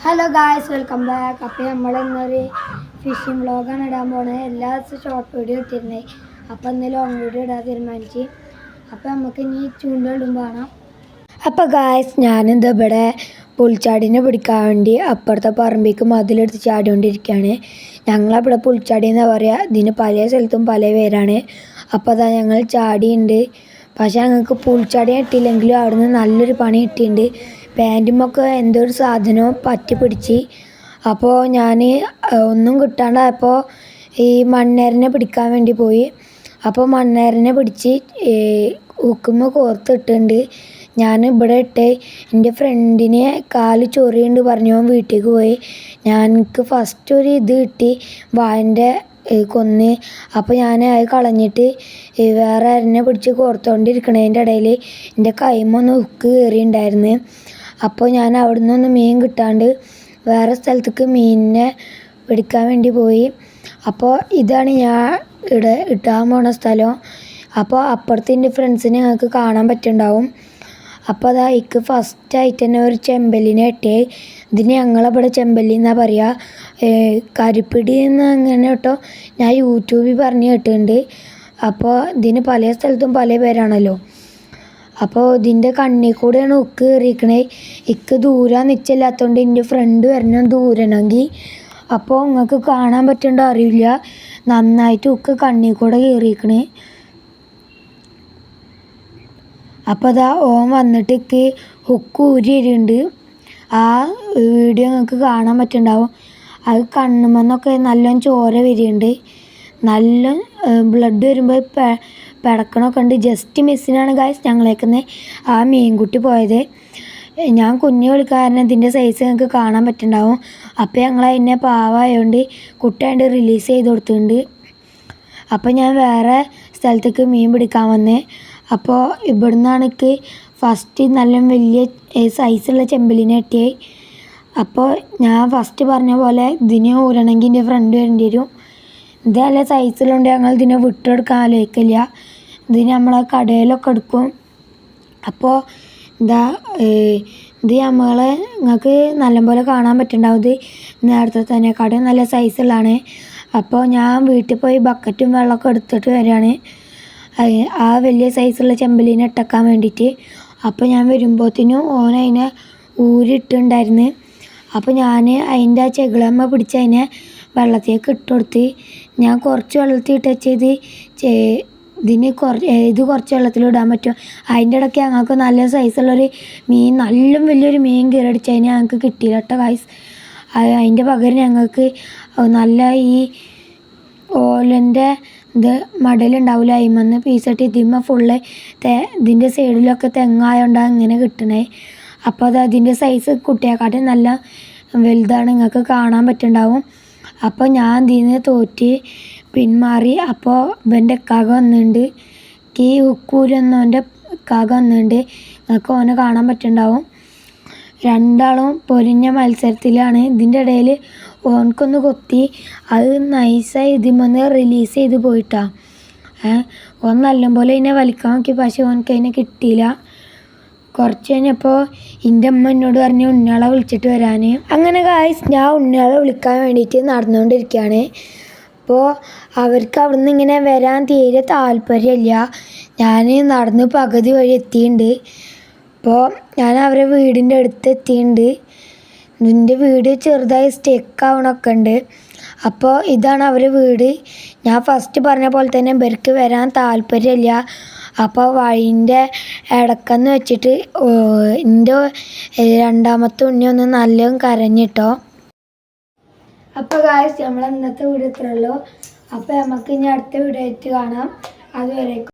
Hello guys, welcome back. അപ്പോൾ നമ്മളിന്നൊരു phishing വ്ളോഗാണ് ഇടാൻ പോകുന്നത്. എല്ലാ ദിവസവും ഷോർട്ട് വീഡിയോ ഇട്ടിരുന്നത്. അപ്പോൾ ഇന്ന് ലോങ് വീഡിയോ ഇടാൻ തീരുമാനിച്ച്. അപ്പോൾ നമുക്ക് ഇനി ചൂണ്ടിടുമ്പോൾ കാണാം. അപ്പോൾ ഗായ്സ്, ഞാനിത് ഇവിടെ പുൽച്ചാടിനെ പിടിക്കാൻ വേണ്ടി അപ്പുറത്തെ പറമ്പിലേക്ക് മതിലെടുത്ത് ചാടിക്കൊണ്ടിരിക്കുകയാണ്. ഞങ്ങളവിടെ പുൽച്ചാടി എന്നാണ് പറയുക. ഇതിന് പല സ്ഥലത്തും പല പേരാണ്. അപ്പോൾ അതാ ഞങ്ങൾ ചാടിയുണ്ട്. പക്ഷേ ഞങ്ങൾക്ക് പുൽച്ചാടി കിട്ടിയില്ലെങ്കിലും അവിടുന്ന് നല്ലൊരു പണി കിട്ടിയിട്ടുണ്ട്. പാൻറ്റുമൊക്കെ എന്തോ ഒരു സാധനവും പറ്റി പിടിച്ച്. അപ്പോൾ ഞാൻ ഒന്നും കിട്ടാണ്ടായപ്പോൾ ഈ മണ്ണേരനെ പിടിക്കാൻ വേണ്ടി പോയി. അപ്പോൾ മണ്ണേരനെ പിടിച്ച് ഹുക്കുമ്മ കോർത്തിട്ടുണ്ട്. ഞാൻ ഇവിടെ ഇട്ട് എൻ്റെ ഫ്രണ്ടിനെ കാല് ചൊറിയുണ്ട് പറഞ്ഞു വീട്ടിലേക്ക് പോയി. എനിക്ക് ഫസ്റ്റ് ഒരു ഇത് കിട്ടി, വായൻ്റെ കൊന്ന്. അപ്പോൾ ഞാൻ അത് കളഞ്ഞിട്ട് വേറെ അരനെ പിടിച്ച് കോർത്തുകൊണ്ടിരിക്കണതിൻ്റെ ഇടയിൽ എൻ്റെ കൈമൊന്ന് ഹുക്ക് കയറിയിട്ടുണ്ടായിരുന്നു. അപ്പോൾ ഞാൻ അവിടെ നിന്നൊന്ന് മീൻ കിട്ടാണ്ട് വേറെ സ്ഥലത്തേക്ക് മീനിനെ പിടിക്കാൻ വേണ്ടി പോയി. അപ്പോൾ ഇതാണ് ഞാൻ ഇട്ടാൻ പോണ സ്ഥലം. അപ്പോൾ അപ്പുറത്ത് എൻ്റെ ഫ്രണ്ട്സിനെ ഞങ്ങൾക്ക് കാണാൻ പറ്റുന്നുണ്ടാവും. അപ്പോൾ അതാ എനിക്ക് ഫസ്റ്റായിട്ട് തന്നെ ഒരു ചെമ്പല്ലിനെ കിട്ടിയത്. ഇതിന് ഞങ്ങളിവിടെ ചെമ്പല്ലി എന്നാണ് പറയുക. കരിപ്പിടി എന്ന് അങ്ങനെ കേട്ടോ ഞാൻ യൂട്യൂബിൽ പറഞ്ഞ് കേട്ടിട്ടുണ്ട്. അപ്പോൾ ഇതിന് പല സ്ഥലത്തും പല പേരാണല്ലോ. അപ്പോൾ ഇതിൻ്റെ കണ്ണിൽ കൂടെയാണ് ഉക്ക് കയറിയിരിക്കണേ. ഇക്ക് ദൂരം നിശ്ചയില്ലാത്തതുകൊണ്ട് എൻ്റെ ഫ്രണ്ട് വരണം ദൂരണമെങ്കിൽ. അപ്പോൾ നിങ്ങൾക്ക് കാണാൻ പറ്റുന്നുണ്ടോ അറിയില്ല, നന്നായിട്ട് ഉക്ക് കണ്ണിൽ കൂടെ കയറിയിരിക്കണേ. അപ്പോൾ അതാ ഓൻ വന്നിട്ട് ഇക്ക് ഹുക്ക് ഊരി തരുന്നുണ്ട്. ആ വീഡിയോ നിങ്ങൾക്ക് കാണാൻ പറ്റുന്നുണ്ടാവും. അത് കണ്ണുമെന്നൊക്കെ നല്ലോണം ചോര വരികയുണ്ട്. നല്ല ബ്ലഡ് വരുമ്പോൾ പിടക്കണമൊക്കെ ഉണ്ട്. ജസ്റ്റ് മിസ്സിനാണ് ഗായ്സ് ഞങ്ങളേക്കുന്നത് ആ മീൻകുട്ടി പോയത്. ഞാൻ കുഞ്ഞു കളിക്കാരനെ ഇതിൻ്റെ സൈസ് ഞങ്ങൾക്ക് കാണാൻ പറ്റുന്നുണ്ടാവും. അപ്പോൾ ഞങ്ങൾ അതിനെ പാവമായതുകൊണ്ട് കുട്ടിയായിട്ട് റിലീസ് ചെയ്ത് കൊടുത്തിട്ടുണ്ട്. അപ്പോൾ ഞാൻ വേറെ സ്ഥലത്തേക്ക് മീൻ പിടിക്കാൻ വന്നേ. അപ്പോൾ ഇവിടെ നിന്നാണ് എനിക്ക് ഫസ്റ്റ് നല്ല വലിയ സൈസുള്ള ചെമ്പല്ലിനെ കിട്ടിയത്. അപ്പോൾ ഞാൻ ഫസ്റ്റ് പറഞ്ഞ പോലെ ഇതിനെ ഊരണമെങ്കിൽ എൻ്റെ ഫ്രണ്ട് വരേണ്ടി വരും. ഇത് നല്ല സൈസിലുണ്ട്. ഞങ്ങൾ ഇതിനെ വിട്ടെടുക്കാൻ ആലോചിക്കില്ല. ഇതിന് നമ്മളെ കടയിലൊക്കെ എടുക്കും. അപ്പോൾ ഇത് നിങ്ങൾക്ക് നല്ലപോലെ കാണാൻ പറ്റുന്നുണ്ടാവും. ഇത് നേരത്തെ തന്നെ കട നല്ല സൈസുള്ളതാണ്. അപ്പോൾ ഞാൻ വീട്ടിൽ പോയി ബക്കറ്റും വെള്ളമൊക്കെ എടുത്തിട്ട് വരികയാണ് ആ വലിയ സൈസുള്ള ചെമ്പല്ലിനെ ഇട്ടക്കാൻ വേണ്ടിയിട്ട്. അപ്പോൾ ഞാൻ വരുമ്പോഴത്തേനും ഓനതിനെ ഊരിട്ടുണ്ടായിരുന്നു. അപ്പോൾ ഞാൻ അതിൻ്റെ ആ ചെകിളമ്മ പിടിച്ച് അതിനെ വെള്ളത്തേക്ക് ഇട്ട് കൊടുത്ത്. ഞാൻ കുറച്ച് വെള്ളത്തിൽ ഇട്ടത് ഇത് കുറച്ച് വെള്ളത്തിലിടാൻ പറ്റും. അതിൻ്റെ ഇടയ്ക്ക് ഞങ്ങൾക്ക് നല്ല സൈസുള്ളൊരു മീൻ, നല്ല വലിയൊരു മീൻ കയറടിച്ച് അതിനെ ഞങ്ങൾക്ക് കിട്ടിയില്ല കേട്ടോ ഗൈസ്. അതിൻ്റെ പകരം ഞങ്ങൾക്ക് നല്ല ഈ ഓലൻ്റെ ഇത് മടലുണ്ടാവില്ല, അതിമെന്ന് പീസിട്ട് ഇതിന്മേൽ ഫുള്ള് ഇതിൻ്റെ സൈഡിലൊക്കെ തെങ്ങായതുകൊണ്ടാണ് ഇങ്ങനെ കിട്ടണേ. അപ്പോൾ അത് അതിൻ്റെ സൈസ് കുട്ടിയെക്കാട്ടും നല്ല വലുതാണ്, നിങ്ങൾക്ക് കാണാൻ പറ്റുന്നുണ്ടാവും. അപ്പോൾ ഞാൻ ഇതിൽ നിന്ന് തോറ്റ് പിന്മാറി. അപ്പോൾ ഇവൻ്റെ ഇക്കാക വന്നിട്ടുണ്ട്, ഈ ഹുക്കൂരെന്നോൻ്റെ ഇക്കാക വന്നിട്ടുണ്ട്. നിങ്ങൾക്ക് ഓനെ കാണാൻ പറ്റുന്നുണ്ടാവും. രണ്ടാളും പൊരിഞ്ഞ മത്സരത്തിലാണ്. ഇതിൻ്റെ ഇടയിൽ ഓനക്കൊന്ന് കൊത്തി, അത് നൈസായി ഇതിമെന്ന് റിലീസ് ചെയ്ത് പോയിട്ടാണ്. ഓൻ നല്ലപോലെ അതിനെ വലിക്കാൻ നോക്കി, പക്ഷേ ഓനക്ക് അതിനെ കിട്ടിയില്ല. കുറച്ച് കഴിഞ്ഞപ്പോൾ എൻ്റെ അമ്മ എന്നോട് പറഞ്ഞ് ഉണ്ണിയാളെ വിളിച്ചിട്ട് വരാൻ. അങ്ങനെ ഗായ്സ്, ഞാൻ ഉണ്ണിയാളെ വിളിക്കാൻ വേണ്ടിയിട്ട് നടന്നുകൊണ്ടിരിക്കുകയാണ്. അപ്പോൾ അവർക്ക് അവിടെ നിന്ന് ഇങ്ങനെ വരാൻ തീരെ താല്പര്യമില്ല. ഞാൻ നടന്ന് പകുതി വഴി എത്തിയിട്ടുണ്ട്. അപ്പോൾ ഞാൻ അവരെ വീടിൻ്റെ അടുത്ത് എത്തിയിട്ടുണ്ട്. ഇതിൻ്റെ വീട് ചെറുതായി സ്റ്റെക്ക് ആവണമൊക്കെ ഉണ്ട്. അപ്പോൾ ഇതാണ് അവരുടെ വീട്. ഞാൻ ഫസ്റ്റ് പറഞ്ഞ പോലെ തന്നെ ഇവർക്ക് വരാൻ താല്പര്യമില്ല. അപ്പോൾ വഴീൻ്റെ ഇടക്കെന്ന് വെച്ചിട്ട് എൻ്റെ രണ്ടാമത്തെ ഉണ്ണി ഒന്ന് നല്ലോണം കരഞ്ഞിട്ടോ. അപ്പോൾ ഗായ്സ്, നമ്മൾ ഇന്നത്തെ വീഡിയോ ഇത്രേ ഉള്ളൂ. അപ്പോൾ നമുക്ക് ഇനി അടുത്ത വീഡിയോ ആയിട്ട് കാണാം. അതുവരെ